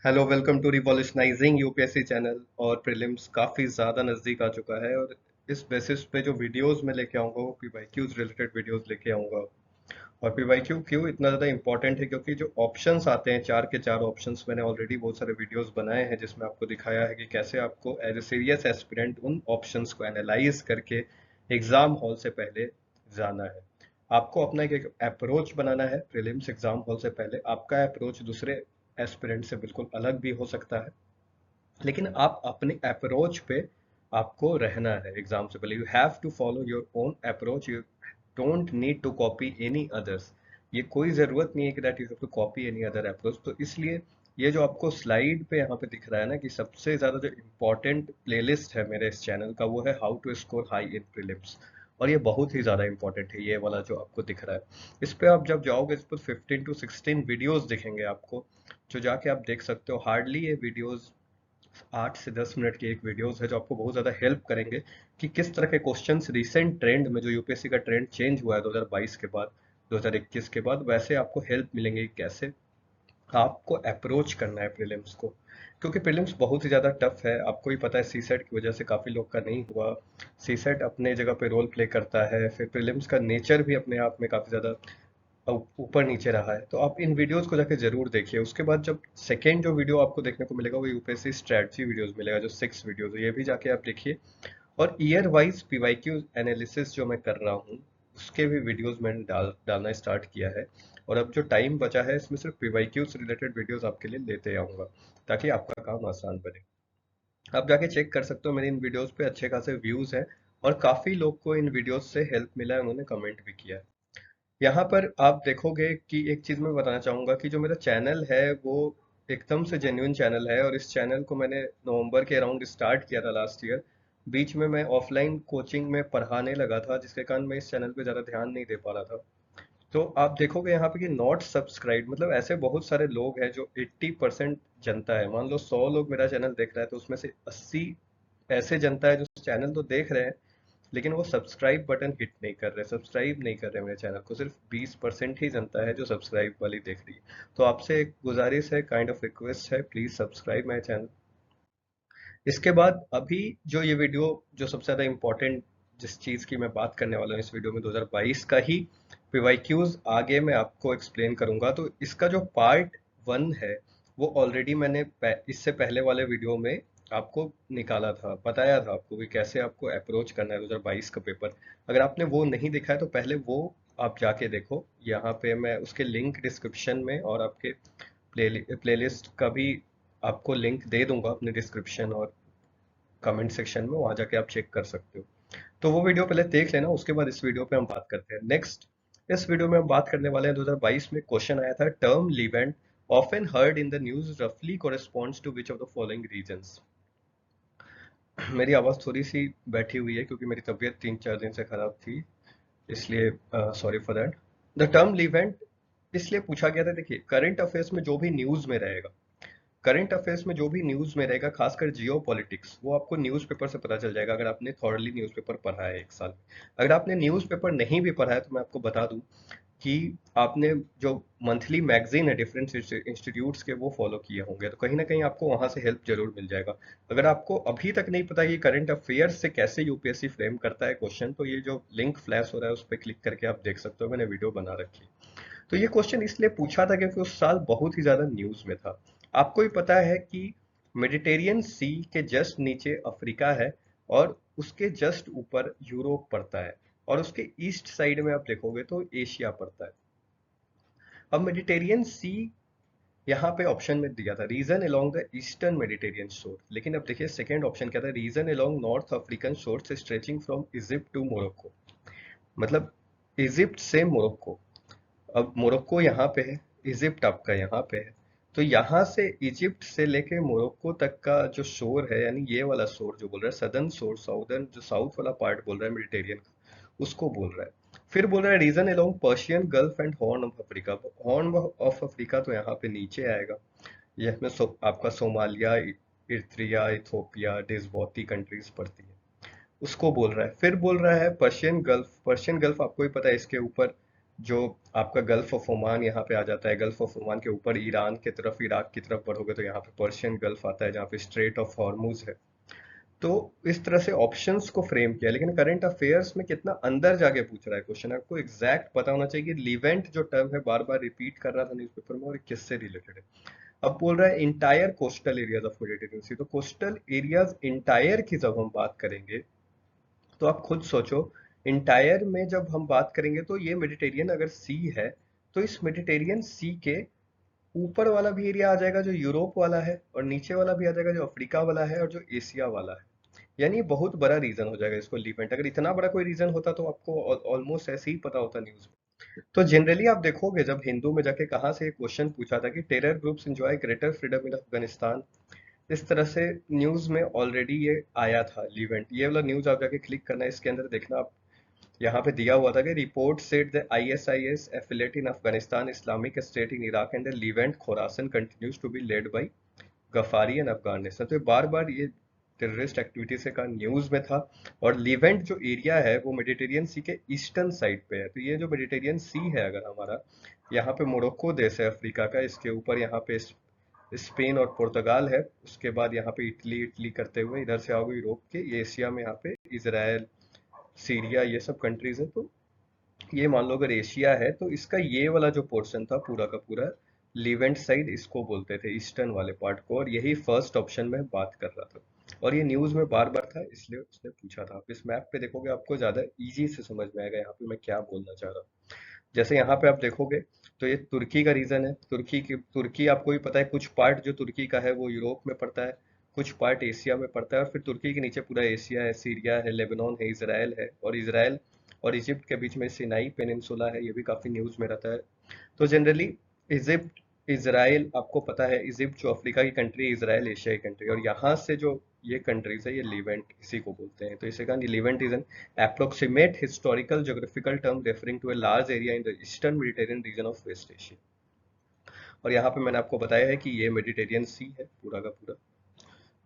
Hello, welcome to revolutionising UPSC channel. और prelims काफ़ी ज़्यादा नज़दीक आ चुका है और इस बेसिस पे जो वीडियोस मैं लेके आऊँगा वो पीवाईक्यूज रिलेटेड वीडियोस लेके आऊँगा। और पीवाईक्यू क्यों इतना ज़्यादा इंपॉर्टेंट है, क्योंकि जो ऑप्शंस आते हैं, चार के चार ऑप्शंस, मैंने ऑलरेडी बहुत सारे वीडियोस बनाए हैं जिसमें आपको दिखाया है कि कैसे आपको एज ए सीरियस एस्पिरेंट उन ऑप्शंस को एनालाइज करके एग्ज़ाम हॉल से पहले जाना है। आपको अपना एक अप्रोच बनाना है प्रीलिम्स एग्जाम हॉल से पहले। आपका अप्रोच दूसरे एस्पिरेंट से बिल्कुल अलग भी हो सकता है, लेकिन आप अपने अप्रोच पे आपको रहना है एग्जाम से पहले। You have to follow your own approach, you don't need to copy any others. ये कोई ज़रूरत नहीं है कि that you have to copy any other approach. तो इसलिए ये जो आपको स्लाइड पे यहाँ पे दिख रहा है ना, कि सबसे ज़्यादा जो इम्पोर्टेंट प्लेलिस्ट है मेरे इस चैनल का वो है how to score high in prelims. और ये बहुत ही ज़्यादा इंपॉर्टेंट है, ये वाला जो आपको दिख रहा है। इस पे आप जब जाओगे, इस पर 15 to 16 वीडियोस दिखेंगे आपको, जो जाके आप देख सकते हो। हार्डली ये वीडियोस 8 से 10 मिनट की एक वीडियोस है, जो आपको बहुत ज़्यादा हेल्प करेंगे कि किस तरह के क्वेश्चंस रिसेंट ट्रेंड में, जो यूपीएससी का ट्रेंड चेंज हुआ है 2022 के बाद, 2021 के बाद, वैसे आपको हेल्प मिलेंगे कि कैसे आपको अप्रोच करना है प्रीलिम्स को। क्योंकि प्रीलिम्स बहुत ही ज़्यादा टफ है, आपको ही पता है। सी सेट की वजह से काफ़ी लोग का नहीं हुआ। सी सेट अपने जगह पे रोल प्ले करता है, फिर प्रीलिम्स का नेचर भी अपने आप में काफ़ी ज़्यादा ऊपर नीचे रहा है। तो आप इन वीडियोस को जाके जरूर देखिए। उसके बाद जब सेकेंड जो वीडियो आपको देखने को मिलेगा वो यूपीएससी स्ट्रेटजी वीडियोस मिलेगा, जो 6 वीडियोस है, ये भी जाके आप देखिए। और ईयर वाइज पीवाईक्यू एनालिसिस जो मैं कर रहा हूँ, उसके भी वीडियोस मैंने डालना स्टार्ट किया है। और अब जो टाइम बचा है इसमें सिर्फ पीवाईक्यू से रिलेटेड वीडियोस आपके लिए लेते आऊंगा, ताकि आपका काम आसान बने। आप जाके चेक कर सकते हो, मेरे इन वीडियोस पे अच्छे खासे व्यूज हैं और काफी लोग को इन वीडियोस से हेल्प मिला है, उन्होंने कमेंट भी किया है। यहाँ पर आप देखोगे कि एक चीज मैं बताना चाहूंगा कि जो मेरा चैनल है वो एकदम से जेन्युइन चैनल है। और इस चैनल को मैंने नवंबर के अराउंड स्टार्ट किया था लास्ट ईयर। बीच में मैं ऑफलाइन कोचिंग में पढ़ाने लगा था, जिसके कारण मैं इस चैनल पे ज़्यादा ध्यान नहीं दे पा रहा था। तो आप देखोगे यहाँ पे कि नॉट सब्सक्राइब, मतलब ऐसे बहुत सारे लोग हैं जो 80% जनता है। मान लो 100 लोग मेरा चैनल देख रहा है, तो उसमें से 80 ऐसे जनता है जो चैनल तो देख रहे हैं, लेकिन वो सब्सक्राइब बटन हिट नहीं कर रहे, सब्सक्राइब नहीं कर रहे मेरे चैनल को। सिर्फ 20% ही जनता है जो सब्सक्राइब वाली देख रही है। तो आपसे एक गुजारिश है, काइंड ऑफ रिक्वेस्ट है, प्लीज सब्सक्राइब माय चैनल। इसके बाद अभी जो ये वीडियो, जो सबसे ज़्यादा इम्पोर्टेंट जिस चीज़ की मैं बात करने वाला हूँ इस वीडियो में, 2022 का ही पीवाईक्यूज आगे मैं आपको एक्सप्लेन करूंगा। तो इसका जो पार्ट 1 है वो ऑलरेडी मैंने इससे पहले वाले वीडियो में आपको निकाला था, बताया था आपको कि कैसे आपको अप्रोच करना है 2022 का पेपर। अगर आपने वो नहीं देखा है तो पहले वो आप जाके देखो। यहाँ पे मैं उसके लिंक डिस्क्रिप्शन में और आपके प्लेलिस्ट का भी आपको लिंक दे दूंगा अपने डिस्क्रिप्शन और कमेंट सेक्शन में, वहां जाके आप चेक कर सकते हो। तो वो वीडियो पहले देख लेना, उसके बाद इस वीडियो पे हम बात करते हैं। नेक्स्ट, इस वीडियो में हम बात करने वाले हैं 2022 में क्वेश्चन आया था, term Levant often heard in the news रफली corresponds to which of the following regions. मेरी आवाज़ थोड़ी सी बैठी हुई है क्योंकि मेरी तबीयत 3-4 दिन से खराब थी, इसलिए sorry for that. The term Levant इसलिए पूछा गया था, देखिए करंट अफेयर्स में जो भी न्यूज़ में रहेगा, करंट अफेयर्स में जो भी न्यूज़ में रहेगा, खासकर जियो पॉलिटिक्स, वो आपको न्यूज़पेपर से पता चल जाएगा, अगर आपने थॉरली न्यूज़पेपर पढ़ा है एक साल में। अगर आपने न्यूज़पेपर नहीं भी पढ़ा है तो मैं आपको बता दूं कि आपने जो मंथली मैगजीन है डिफरेंट इंस्टीट्यूट्स के, वो फॉलो किए होंगे, तो कहीं ना कहीं आपको वहां से हेल्प जरूर मिल जाएगा। अगर आपको अभी तक नहीं पता कि करंट अफेयर्स से कैसे यूपीएससी फ्रेम करता है क्वेश्चन, तो ये जो लिंक फ्लैश हो रहा है उस पर क्लिक करके आप देख सकते हो, मैंने वीडियो बना रखी है। तो ये क्वेश्चन इसलिए पूछा था क्योंकि उस साल बहुत ही ज्यादा न्यूज में था। आपको ही पता है कि मेडिटेरियन सी के जस्ट नीचे अफ्रीका है और उसके जस्ट ऊपर यूरोप पड़ता है, और उसके ईस्ट साइड में आप देखोगे तो एशिया पड़ता है। अब मेडिटेरियन सी यहाँ पे ऑप्शन में दिया था, region along the eastern Mediterranean shore, लेकिन अब देखिए सेकंड ऑप्शन क्या था, region along North African shore stretching from Egypt to Morocco. मतलब इजिप्ट से मोरक्को। अब मोरक्को यहाँ पे है, इजिप्ट आपका यहाँ पे है। तो यहाँ से इजिप्ट से लेके मोरक्को तक का जो शोर है, यानी ये वाला शोर जो बोल रहा है, सदर्न शोर, साउदर्न जो साउथ वाला पार्ट बोल रहा है मेडिटेरियन का, उसको बोल रहा है। फिर बोल रहा है region along Persian Gulf and Horn of Africa. Horn of Africa तो यहाँ पे नीचे आएगा, यह में आपका Somalia, Eritrea, Ethiopia, Djibouti countries पड़ती है, उसको बोल रहा है। फिर बोल रहा है पर्शियन गल्फ। पर्शियन गल्फ आपको ही पता है, इसके ऊपर जो आपका गल्फ ऑफ ओमान यहाँ पे आ जाता है, गल्फ ऑफ ओमान के ऊपर ईरान की तरफ, इराक की तरफ बढ़ोगे तो यहाँ पे पर्शियन गल्फ आता है, जहाँ पे स्ट्रेट ऑफ हॉर्मुज है। तो इस तरह से ऑप्शंस को फ्रेम किया, लेकिन करंट अफेयर्स में कितना अंदर जाके पूछ रहा है क्वेश्चन, आपको एग्जैक्ट पता होना चाहिए कि लीवेंट जो टर्म है बार बार रिपीट कर रहा था न्यूज़पेपर में, और ये किससे रिलेटेड है। अब बोल रहा है entire coastal areas of Mediterranean sea, तो कोस्टल एरियाज इंटायर की जब हम बात करेंगे तो आप खुद सोचो, इंटायर में जब हम बात करेंगे तो ये मेडिटेरियन अगर सी है, तो इस मेडिटेरियन सी के ऊपर वाला भी एरिया आ जाएगा जो यूरोप वाला है, और नीचे वाला भी आ जाएगा जो अफ्रीका वाला है और जो एशिया वाला है। यानी बहुत बड़ा रीजन हो जाएगा इसको लीवेंट। अगर इतना बड़ा कोई रीजन होता तो आपको ऑलमोस्ट ऐसे ही पता होता न्यूज में। तो जनरली आप देखोगे जब हिंदू में जाके कहाँ से क्वेश्चन पूछा था कि terror groups enjoy greater freedom इन अफगानिस्तान, इस तरह से न्यूज में ऑलरेडी ये आया था लीवेंट। ये वाला न्यूज आप जाके क्लिक करना है, इसके अंदर देखना आप, यहाँ पे दिया हुआ था कि report said the ISIS affiliate in Afghanistan, Islamic State in Iraq and the Levant Khorasan continues to be led by Ghafari and Afghanistan. तो बार बार ये टेररिस्ट एक्टिविटी से का न्यूज में था। और लीवेंट जो एरिया है वो मेडिटेरियन सी के ईस्टर्न साइड पे है। तो ये जो मेडिटेरियन सी है अगर हमारा, यहाँ पे मोरक्को देश है अफ्रीका का, इसके ऊपर यहाँ पे स्पेन और पुर्तगाल है, उसके बाद यहाँ पे इटली, इटली करते हुए इधर से आओगे यूरोप के, ये एशिया में यहाँ पे इजराइल, सीरिया, ये सब कंट्रीज है। तो ये मान लो अगर एशिया है तो इसका ये वाला जो पोर्शन था पूरा का पूरा, लीवेंट साइड इसको बोलते थे, ईस्टर्न वाले पार्ट को, और यही फर्स्ट ऑप्शन में बात कर रहा था। और ये न्यूज में बार बार था, इसलिए उसने पूछा था। आप इस मैप पे देखोगे आपको ज्यादा इजी से समझ में आएगा यहाँ पे मैं क्या बोलना चाह रहा हूँ। जैसे यहाँ पे आप देखोगे तो ये तुर्की का रीजन है। तुर्की आपको भी पता है, कुछ पार्ट जो तुर्की का है वो यूरोप में पड़ता है, कुछ पार्ट एशिया में पड़ता है, और फिर तुर्की के नीचे पूरा एशिया है, सीरिया है, लेबनान है, इजराइल है, और इजराइल और इजिप्ट के बीच में सिनाई पेनिनसुला है, ये भी काफी न्यूज में रहता है। तो जनरली इजिप्ट, इसराइल आपको पता है, इजिप्ट जो अफ्रीका की कंट्री है, इसराइल एशिया की कंट्री, और यहाँ से जो ये कंट्रीज है ये लीवेंट इसी को बोलते हैं। तो इसे कहा Levant is an approximate historical geographical term referring to a large area in the eastern Mediterranean region of West Asia। और यहाँ पे मैंने आपको बताया है कि ये मेडिटेरियन सी है पूरा का पूरा।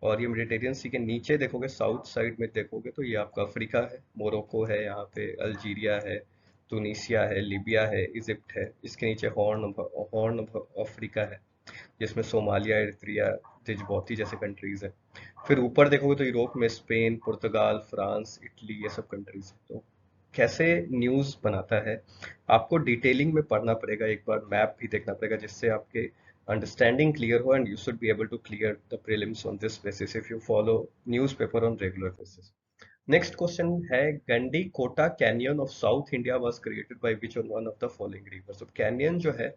और ये मेडिटेरियन सी के नीचे देखोगे, साउथ साइड में देखोगे तो ये आपका अफ्रीका है, मोरक्को है, यहाँ पे अल्जीरिया है, तुनिसिया है, लीबिया है, इजिप्ट है, इसके नीचे हॉर्न अफ्रीका है, जिसमें सोमालिया, एरित्रिया, जिबौती जैसे कंट्रीज हैं। फिर ऊपर देखोगे तो यूरोप में स्पेन, पुर्तगाल, फ्रांस, इटली, ये सब कंट्रीज हैं। तो कैसे न्यूज़ बनाता है, आपको डिटेलिंग में पढ़ना पड़ेगा, एक बार मैप भी देखना पड़ेगा, जिससे आपके अंडरस्टैंडिंग क्लियर हो, and you should be able to clear the prelims on this basis if you follow newspaper on regular basis. Next question है, Gandikota canyon of South India was created by which one of the following rivers. तो canyon जो है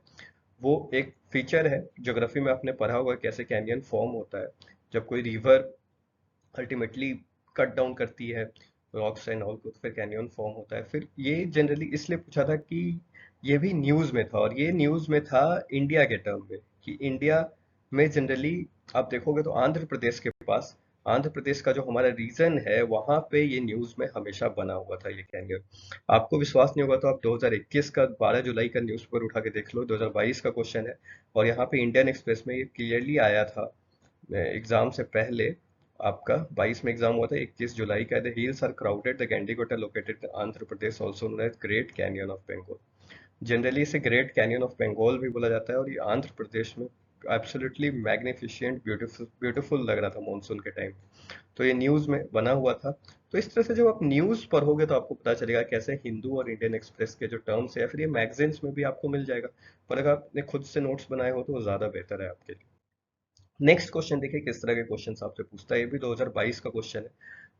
वो एक feature है, geography में आपने पढ़ा होगा कैसे कैनियन फॉर्म होता है, जब कोई रिवर अल्टीमेटली कट डाउन करती है रॉक्स एंड ऑल को, तो फिर कैनियन फॉर्म होता है। फिर ये जनरली इसलिए पूछा था कि ये भी न्यूज़ में था, और ये न्यूज़ में था इंडिया के टर्म में, कि इंडिया में जनरली आप देखोगे तो आंध्र प्रदेश के पास, आंध्र प्रदेश का जो हमारा रीजन है वहां पे ये न्यूज़ में हमेशा बना हुआ था ये कैनियन। आपको विश्वास नहीं होगा तो आप 2021 का 12 जुलाई का न्यूज़पेपर उठा के देख लो, 2022 का क्वेश्चन है, और यहाँ पे इंडियन एक्सप्रेस में ये क्लियरली आया था एग्जाम से पहले। आपका 22 में एग्जाम हुआ था, 21 जुलाई का। The hills are crowded, the Gandikota located Andhra Pradesh, also known as Great Canyon of Bengal. Generally इसे ग्रेट कैनियन ऑफ बंगाल भी बोला जाता है, और ये आंध्र प्रदेश में एब्सोल्युटली मैग्निफिशिएंट, ब्यूटीफुल ब्यूटीफुल लग रहा था मॉनसून के टाइम। तो ये न्यूज में बना हुआ था। तो इस तरह से जब आप न्यूज पढ़ोगे तो आपको पता चलेगा कैसे हिंदू और इंडियन एक्सप्रेस के जो टर्म्स है, या फिर ये मैगजीन्स में भी आपको मिल जाएगा, पर अगर आपने खुद से नोट्स बनाए हो तो वो ज्यादा बेहतर है आपके लिए। नेक्स्ट क्वेश्चन देखिए किस तरह के क्वेश्चन आपसे पूछता है, ये भी 2022 का क्वेश्चन है,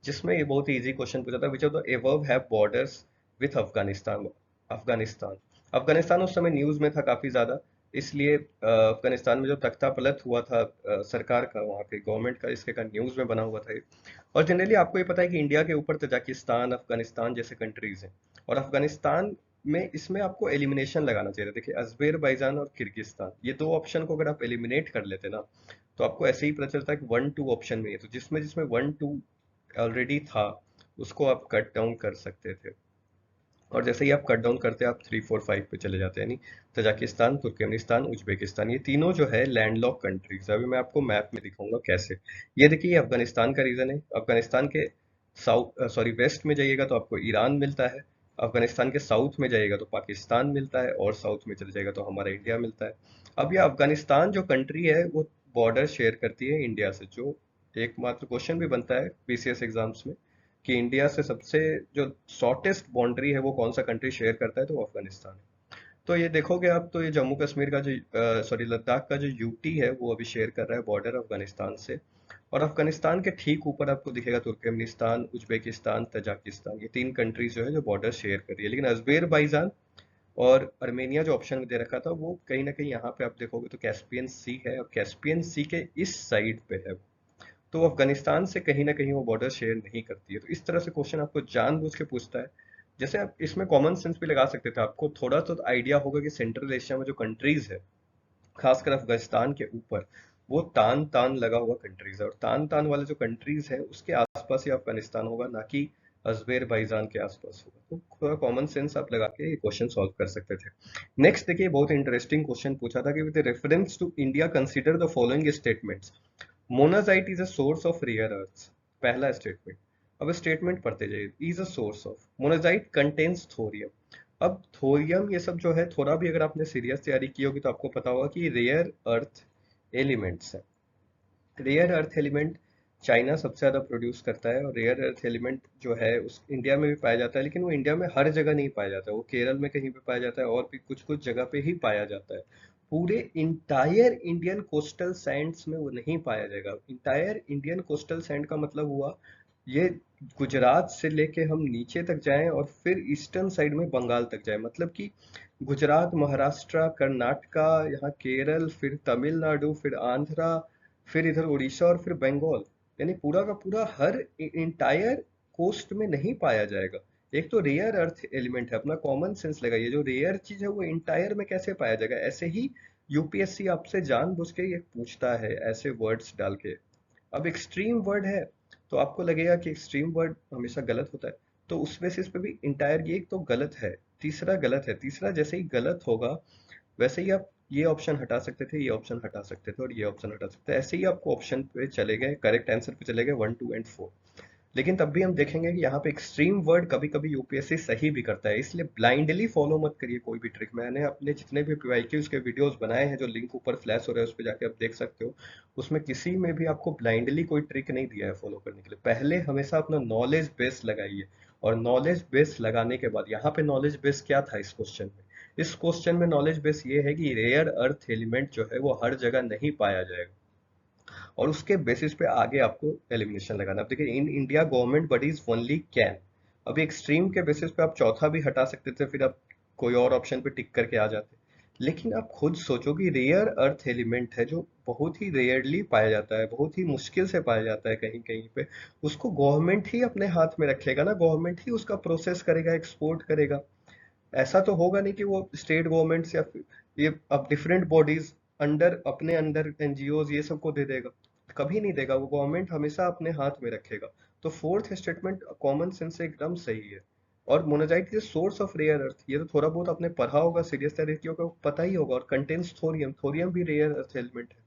जिसमें ये बहुत ही इजी क्वेश्चन पूछा था, विच of the above have borders with Afghanistan. Afghanistan, Afghanistan उस समय न्यूज में था काफी ज्यादा, इसलिए अफगानिस्तान में जो तख्ता पलट हुआ था सरकार का, वहाँ के गवर्नमेंट का, इसके का न्यूज में बना हुआ था ये। और जनरली आपको ये पता है कि इंडिया के ऊपर तजाकिस्तान, अफगानिस्तान जैसे कंट्रीज हैं, और अफगानिस्तान में इसमें आपको एलिमिनेशन लगाना चाहिए था। देखिए अजरबैजान और किर्गिस्तान, ये दो ऑप्शन को अगर आप एलिमिनेट कर लेते ना, तो आपको ऐसे ही पता चलता है कि 1-2 ऑप्शन में है, तो जिसमें जिसमें 1-2 ऑलरेडी था उसको आप कट डाउन कर सकते थे। और जैसे ही आप कट डाउन करते हैं आप 3-4-5 पे चले जाते हैं, यानी तजाकिस्तान, तुर्कमेनिस्तान, उज्बेकिस्तान, ये तीनों जो है लैंडलॉक कंट्रीज। अभी मैं आपको मैप में दिखाऊंगा कैसे। ये देखिए, ये अफगानिस्तान का रीजन है। अफगानिस्तान के साउथ, सॉरी, वेस्ट में जाइएगा तो आपको ईरान मिलता है, अफगानिस्तान के साउथ में जाइएगा तो पाकिस्तान मिलता है, और साउथ में चले जाएगा तो हमारा इंडिया मिलता है। अब ये अफगानिस्तान जो कंट्री है वो बॉर्डर शेयर करती है इंडिया से, जो एकमात्र क्वेश्चन भी बनता है बीसीएस एग्जाम्स में कि इंडिया से सबसे जो शॉर्टेस्ट बाउंड्री है वो कौन सा कंट्री शेयर करता है, तो वो अफगानिस्तान है। तो ये देखोगे आप, तो ये जम्मू कश्मीर का जो सॉरी लद्दाख का जो यूटी है वो अभी शेयर कर रहा है बॉर्डर अफगानिस्तान से। और अफगानिस्तान के ठीक ऊपर आपको दिखेगा तुर्कमेनिस्तान, उज्बेकिस्तान, तजाकिस्तान, ये तीन कंट्रीज जो है जो बॉर्डर शेयर कर रही है। लेकिन अजरबैजान और अर्मेनिया जो ऑप्शन में दे रखा था वो कहीं ना कहीं यहाँ पे आप देखोगे तो कैस्पियन सी है, और कैस्पियन सी के इस साइड पे है। तो वो अफगानिस्तान से कहीं ना कहीं वो बॉर्डर शेयर नहीं करती है। तो इस तरह से क्वेश्चन आपको जानबूझ के पूछता है। जैसे आप इसमें कॉमन सेंस भी लगा सकते थे, आपको थोड़ा तो आइडिया होगा कि सेंट्रल एशिया में जो कंट्रीज है, खासकर अफगानिस्तान के ऊपर, वो तान तान लगा हुआ कंट्रीज है, और तान तान वाले जो कंट्रीज है उसके आसपास ही अफगानिस्तान होगा, ना कि अजरबैजान के आसपास होगा। तो थोड़ा कॉमन सेंस आप लगा के ये क्वेश्चन सॉल्व कर सकते थे। नेक्स्ट देखिए, बहुत इंटरेस्टिंग क्वेश्चन पूछा था कि with reference to India consider the following statements. Monazite is a source of rare earth. पहला स्टेटमेंट। अब स्टेटमेंट पढ़ते जाइए। Is a source of monazite contains thorium. अब थोरियम ये सब जो है, थोड़ा भी अगर आपने सीरियस तैयारी की होगी तो आपको पता होगा कि रेयर अर्थ एलिमेंट्स है। रेयर अर्थ एलिमेंट चाइना सबसे ज्यादा प्रोड्यूस करता है, और रेयर अर्थ एलिमेंट जो है उस इंडिया में भी पाया जाता है, लेकिन वो इंडिया में हर जगह नहीं पाया जाता है। वो केरल में कहीं पे पाया जाता है, और भी कुछ कुछ जगह पे ही पाया जाता है। पूरे इंटायर इंडियन कोस्टल सैंड्स में वो नहीं पाया जाएगा। इंटायर इंडियन कोस्टल सैंड का मतलब हुआ ये गुजरात से लेके हम नीचे तक जाएं और फिर ईस्टर्न साइड में बंगाल तक जाए, मतलब कि गुजरात, महाराष्ट्र, कर्नाटका, यहाँ केरल, फिर तमिलनाडु, फिर आंध्रा, फिर इधर उड़ीसा, और फिर बंगाल। यानी पूरा का पूरा हर इंटायर कोस्ट में नहीं पाया जाएगा। एक तो रेयर अर्थ एलिमेंट है, अपना कॉमन सेंस लगाइए, जो रेयर चीज है वो इंटायर में कैसे पाया जाएगा। ऐसे ही यूपीएससी आपसे जानबूझ के ये पूछता है ऐसे वर्ड्स डाल के। अब एक्सट्रीम वर्ड है तो आपको लगेगा कि एक्सट्रीम वर्ड हमेशा गलत होता है, तो उस बेसिस पे भी इंटायर ये एक तो गलत है, तीसरा गलत है। तीसरा जैसे ही गलत होगा वैसे ही आप ये ऑप्शन हटा सकते थे, ये ऑप्शन हटा सकते थे, और ये ऑप्शन हटा सकते थे। ऐसे ही आपको ऑप्शन पे चले गए, करेक्ट आंसर पे चले गए 1, 2 एंड 4। लेकिन तब भी हम देखेंगे कि यहाँ पे एक्सट्रीम वर्ड कभी कभी यूपीएससी सही भी करता है, इसलिए ब्लाइंडली फॉलो मत करिए कोई भी ट्रिक। मैंने अपने जितने भी पीवाईक्यूज के वीडियोस बनाए हैं, जो लिंक ऊपर फ्लैश हो रहा है उस पर जाके आप देख सकते हो, उसमें किसी में भी आपको ब्लाइंडली कोई ट्रिक नहीं दिया है फॉलो करने के लिए। पहले हमेशा अपना नॉलेज बेस लगाइए, और नॉलेज बेस लगाने के बाद, यहाँ पे नॉलेज बेस क्या था इस क्वेश्चन में, इस क्वेश्चन में नॉलेज बेस ये है कि रेयर अर्थ एलिमेंट जो है वो हर जगह नहीं पाया जाएगा, और उसके बेसिस पे आगे आपको एलिमिनेशन लगाना। अब देखिए, in India government bodies only can. अभी एक्सट्रीम के बेसिस पे आप चौथा भी हटा सकते थे, फिर आप कोई और ऑप्शन पे टिक करके आ जाते। लेकिन आप खुद सोचो कि रेयर अर्थ एलिमेंट है जो बहुत ही रेयरली पाया जाता है, बहुत ही मुश्किल से पाया जाता है कहीं कहीं पे, उसको गवर्नमेंट ही अपने हाथ में रखेगा ना, गवर्नमेंट ही उसका प्रोसेस करेगा, एक्सपोर्ट करेगा। ऐसा तो होगा नहीं कि वो स्टेट गवर्नमेंट्स या फिर ये अब डिफरेंट बॉडीज अंडर अपने अंडर एनजीओज ये सबको दे देगा। कभी नहीं देगा, वो गवर्नमेंट हमेशा अपने हाथ में रखेगा। तो फोर्थ स्टेटमेंट कॉमन सेंस से एकदम सही है। और monazite is source of rare earth, ये तो थोड़ा बहुत आपने पढ़ा होगा, सीरियस तरीके का पता ही होगा। और कंटेन्स थोरियम, थोरियम भी रेयर अर्थ एलिमेंट है।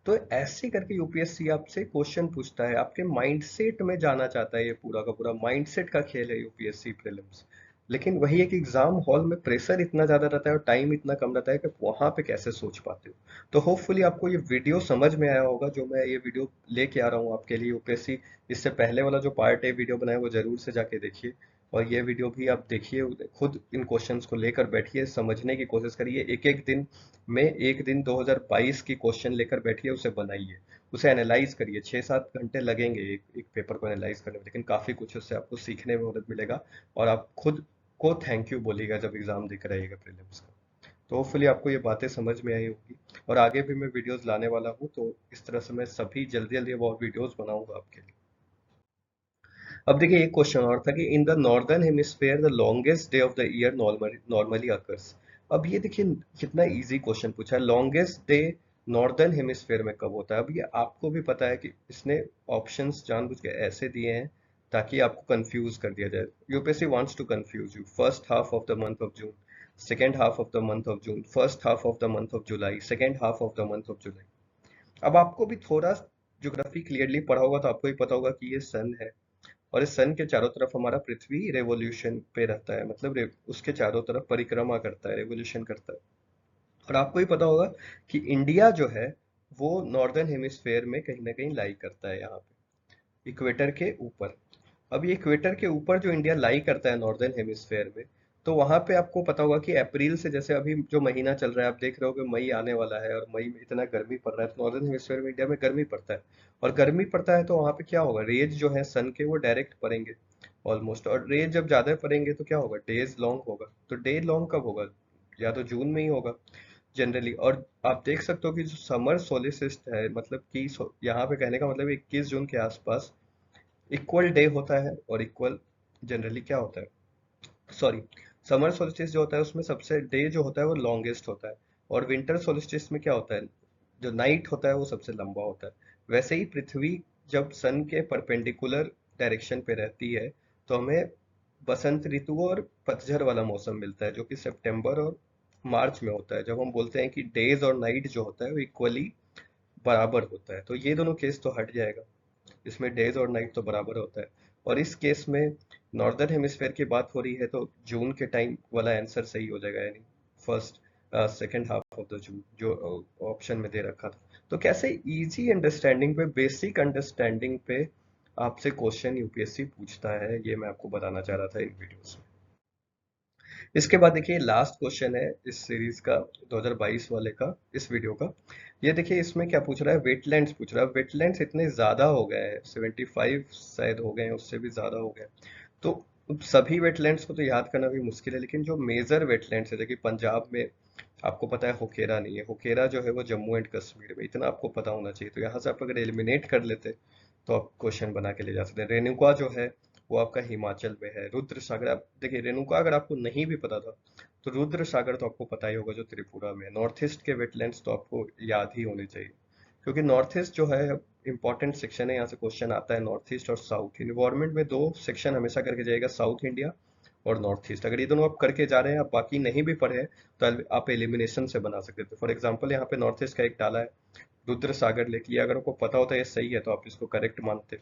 तो ऐसे करके यूपीएससी आपसे क्वेश्चन पूछता है, आपके माइंडसेट में जाना चाहता है, ये पूरा का पूरा माइंडसेट का खेल है यूपीएससी प्रीलिम्स। लेकिन वही एक एग्जाम हॉल में प्रेशर इतना ज्यादा रहता है और टाइम इतना कम रहता है कि वहां पे कैसे सोच पाते हो। तो होपफुली आपको ये वीडियो समझ में आया होगा, जो मैं ये वीडियो लेके आ रहा हूँ आपके लिए यूपीएससी। इससे पहले वाला जो पार्ट ए वीडियो बनाया वो जरूर से जाके देखिए, और ये वीडियो भी आप देखिए, खुद इन क्वेश्चंस को लेकर बैठिए, समझने की कोशिश करिए। एक एक दिन में, एक दिन 2022 की क्वेश्चन लेकर बैठिए, उसे बनाइए, उसे एनालाइज करिए। 6-7 घंटे लगेंगे एक एक पेपर को एनालाइज करने में, लेकिन काफी कुछ उससे आपको सीखने में मदद मिलेगा। और आप खुद को थैंक यू बोलिएगा जब एग्जाम देकर आइएगा प्रीलिम्स का। तो होपफुली आपको ये बातें समझ में आई होगी, और आगे भी मैं वीडियोस लाने वाला हूँ, तो इस तरह से मैं सभी जल्दी जल्दी और वीडियोस बनाऊंगा आपके लिए। अब देखिए, एक क्वेश्चन और था कि in the northern hemisphere the longest day of the year normally occurs. अब ये देखिए कितना इजी क्वेश्चन पूछा है, लॉन्गेस्ट डे नॉर्दर्न हेमिस्फेयर में कब होता है। अब ये आपको भी पता है कि इसने ऑप्शंस जानबूझ के ऐसे दिए हैं ताकि आपको कंफ्यूज कर दिया जाए। UPSC wants to confuse you. First half of the month of June, second half of the month of June, first half of the month of July, second half of the month of July. अब आपको भी थोड़ा geography clearly पढ़ा होगा तो आपको भी पता होगा कि ये सन है, और इस सन के चारों तरफ हमारा पृथ्वी रेवोल्यूशन पे रहता है, मतलब उसके चारों तरफ परिक्रमा करता है, रेवोल्यूशन करता है। और आपको ही पता होगा कि इंडिया जो है वो नॉर्दर्न हेमिस्फेयर में कहीं ना कहीं लाई करता है, यहाँ पे इक्वेटर के ऊपर। अब ये इक्वेटर के ऊपर जो इंडिया लाई करता है नॉर्दर्न हेमिस्फेयर में, तो वहां पे आपको पता होगा कि अप्रैल से, जैसे अभी जो महीना चल रहा है, आप देख रहे हो कि मई आने वाला है और मई में इतना गर्मी पड़ रहा है, तो नॉर्दर्न हेमिस्फेयर में, इंडिया में गर्मी पड़ता है। और गर्मी पड़ता है तो वहां पे क्या होगा, रेज जो है सन के वो डायरेक्ट पड़ेंगे ऑलमोस्ट। और रेज जब ज्यादा पड़ेंगे तो क्या होगा, डेज लॉन्ग होगा। तो डे लॉन्ग कब होगा, या तो जून में ही होगा जनरली। और आप देख सकते हो कि जो समर सोलिस्टिस है, मतलब कि यहाँ पे कहने का मतलब 21 जून के आसपास इक्वल डे होता है और इक्वल जनरली क्या होता है, सॉरी, समर सोल्स्टिस जो होता है उसमें सबसे डे जो होता है वो लॉन्गेस्ट होता है। और विंटर सोल्स्टिस में क्या होता है, जो नाइट होता है वो सबसे लंबा होता है। वैसे ही पृथ्वी जब सन के परपेंडिकुलर डायरेक्शन पे रहती है तो हमें बसंत ऋतु और पतझड़ वाला मौसम मिलता है, जो कि सितंबर और मार्च में होता है, जब हम बोलते हैं कि डेज और नाइट जो होता है वो इक्वली बराबर होता है। तो ये दोनों केस तो हट जाएगा, इसमें डेज और नाइट तो बराबर होता है। और इस केस में नॉर्दर्न हेमिस्फेयर की बात हो रही है तो जून के टाइम वाला आंसर सही हो जाएगा, यानी first second half of the June जो ऑप्शन में दे रखा था। तो कैसे इजी अंडरस्टैंडिंग पे, बेसिक अंडरस्टैंडिंग पे आपसे क्वेश्चन यूपीएससी पूछता है, ये मैं आपको बताना चाह रहा था इन वीडियोस में। इसके बाद देखिए लास्ट क्वेश्चन है इस सीरीज का, 2022 वाले का, इस वीडियो का। ये देखिए इसमें क्या पूछ रहा है, वेटलैंड्स पूछ रहा है। वेटलैंड्स इतने ज्यादा हो गए हैं, 75 शायद हो गए हैं, उससे भी ज्यादा हो गए हैं। तो सभी वेटलैंड्स को तो याद करना भी मुश्किल है, लेकिन जो मेजर वेटलैंड्स है, देखिए पंजाब में आपको पता है होकेरा नहीं है, होकेरा जो है वो जम्मू एंड कश्मीर में, इतना आपको पता होना चाहिए। तो यहाँ से आप अगर एलिमिनेट कर लेते तो आप क्वेश्चन बना के ले जा सकते हैं। रेणुका जो है वो आपका हिमाचल में है। रुद्र सागर, आप देखिए रेणुका अगर आपको नहीं भी पता था तो रुद्र सागर तो आपको पता ही होगा जो त्रिपुरा में है। नॉर्थ ईस्ट के वेटलैंड्स तो आपको याद ही होने चाहिए, क्योंकि नॉर्थ ईस्ट जो है इंपॉर्टेंट सेक्शन है, यहाँ से क्वेश्चन आता है। नॉर्थ ईस्ट और साउथ इन्वायरमेंट में दो सेक्शन हमेशा करके जाएगा, साउथ इंडिया और नॉर्थ ईस्ट। अगर ये दोनों आप करके जा रहे हैं, आप बाकी नहीं भी पढ़े हैं, तो आप एलिमिनेशन से बना सकते थे। फॉर एग्जाम्पल यहाँ पे नॉर्थ ईस्ट का एक डाला है रुद्र सागर लेक, ये अगर आपको पता होता है ये सही है तो आप इसको करेक्ट मानते।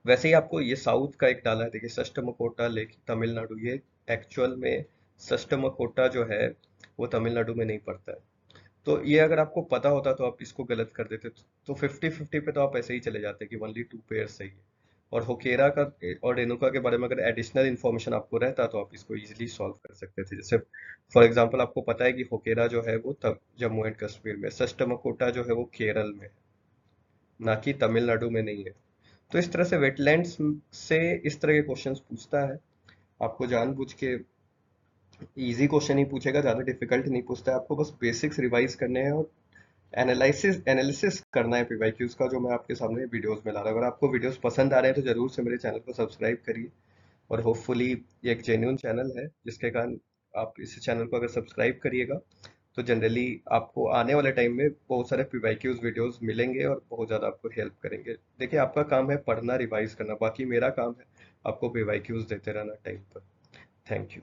वैसे ही आपको ये साउथ का एक डाला है, देखिए सष्टमकोटा लेक तमिलनाडु, ये एक्चुअल में सष्टमकोटा जो है वो तमिलनाडु में नहीं पड़ता है। तो ये अगर आपको पता होता तो आप इसको गलत कर देते, तो 50-50 पे तो आप ऐसे ही चले जाते कि ओनली टू पेयर सही है। और होकेरा का और रेणुका के बारे में अगर एडिशनल इन्फॉर्मेशन आपको रहता तो आप इसको इजीली सॉल्व कर सकते थे। जैसे फॉर एग्जांपल आपको पता है कि होकेरा जो है वो तब जम्मू एंड कश्मीर में, सष्टमकोटा जो है वो केरल में, ना कि तमिलनाडु में नहीं है। तो इस तरह से वेटलैंड्स से इस तरह के क्वेश्चंस पूछता है। आपको जानबूझ के इजी क्वेश्चन ही पूछेगा, ज्यादा डिफिकल्ट नहीं पूछता है। आपको बस बेसिक्स रिवाइज करने हैं और एनालिसिस करना है पीवाईक्यूज का, जो मैं आपके सामने वीडियोस में ला रहा हूँ। अगर आपको वीडियोस पसंद आ रहे हैं तो जरूर से मेरे चैनल को सब्सक्राइब करिए। और होपफुली ये एक जेन्युइन चैनल है, जिसके कारण आप इस चैनल को अगर सब्सक्राइब करिएगा तो जनरली आपको आने वाले टाइम में बहुत सारे पीवाईक्यूज वीडियोस मिलेंगे और बहुत ज़्यादा आपको हेल्प करेंगे। देखिए आपका काम है पढ़ना, रिवाइज करना, बाकी मेरा काम है आपको पीवाईक्यूज देते रहना टाइम पर। Thank you.